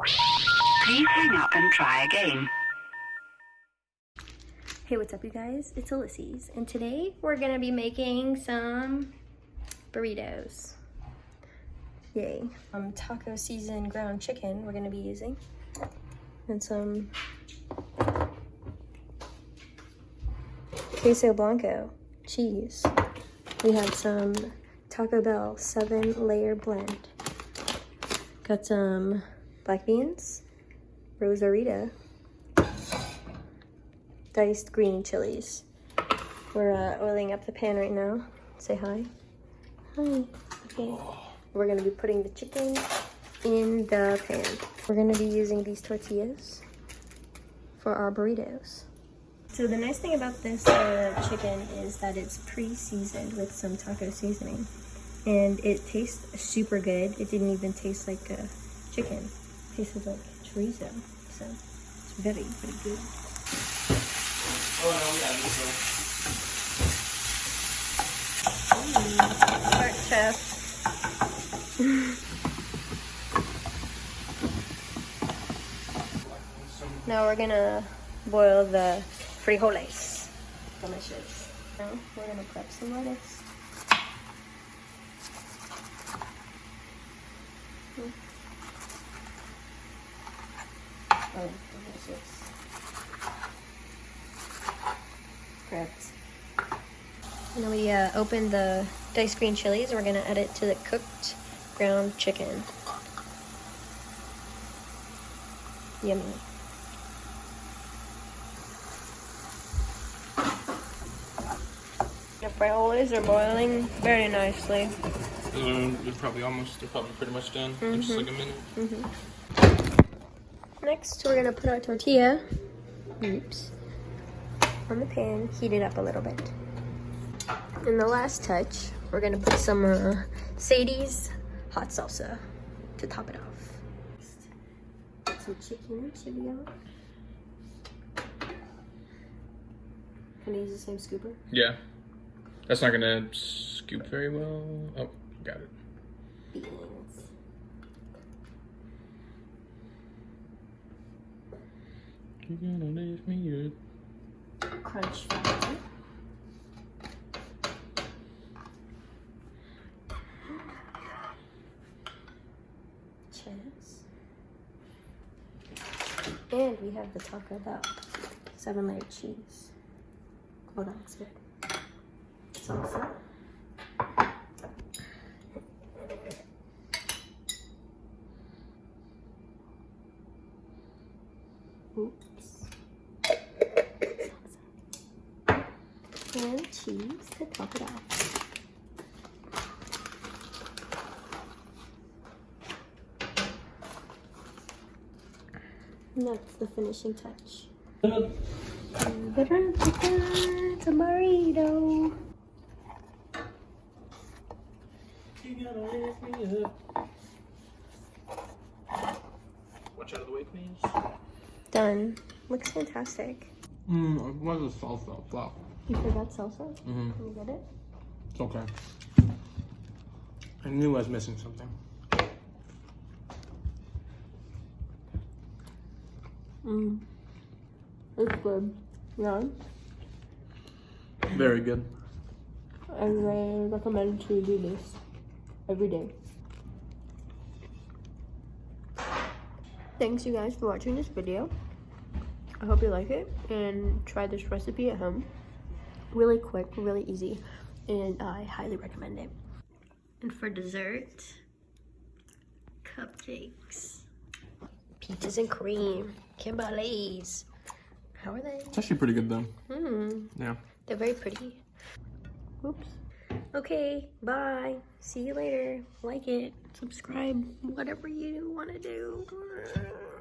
Please hang up and try again. Hey, what's up you guys? It's Ulysses, and today we're gonna be making some burritos. Yay. Taco seasoned ground chicken we're gonna be using. And some queso blanco cheese. We have some Taco Bell 7-layer blend. Got some black beans, rosarita, diced green chilies. We're oiling up the pan right now. Say hi. Hi. Okay. We're gonna be putting the chicken in the pan. We're gonna be using these tortillas for our burritos. So the nice thing about this chicken is that it's pre-seasoned with some taco seasoning. And it tastes super good. It didn't even taste like chicken. It tasted like chorizo. So it's very, very good. Oh no, we have this Start, chef. Now we're gonna boil the frijoles. Delicious. Now we're gonna prep some lettuce. Oh, delicious. Prepped. And then we opened the diced green chilies. We're gonna add it to the cooked ground chicken. Yummy. The frijoles are boiling very nicely. they're probably pretty much done. In just like a minute. Next, we're gonna put our tortilla, on the pan, heat it up a little bit. And the last touch, we're gonna put some Sadie's hot salsa to top it off. Put some chicken and chili on. Can I use the same scooper? Yeah. That's not gonna scoop very well. Oh, got it. Beans. You're gonna lift me up. Crunch fries. Cheese. And we have the Taco Bell 7-layer cheese. Oh, that's good. Salsa. Oops. And cheese to top it off. And that's the finishing touch. It's a burrito. You're gonna lift me up. Watch out of the way, please. Done. Looks fantastic. What's the salsa? Wow. You forgot salsa? Mm-hmm. Can you get it? It's okay. I knew I was missing something. It's good. Yeah. Very good. I recommend to do this every day. Thanks you guys for watching this video. I hope you like it and try this recipe at home. Really quick, really easy, and I highly recommend it. And for dessert, cupcakes, peaches and cream, Kimberly's. How are they? It's actually pretty good though. Yeah. They're very pretty. Oops. Okay, bye. See you later. Like it, subscribe, whatever you want to do.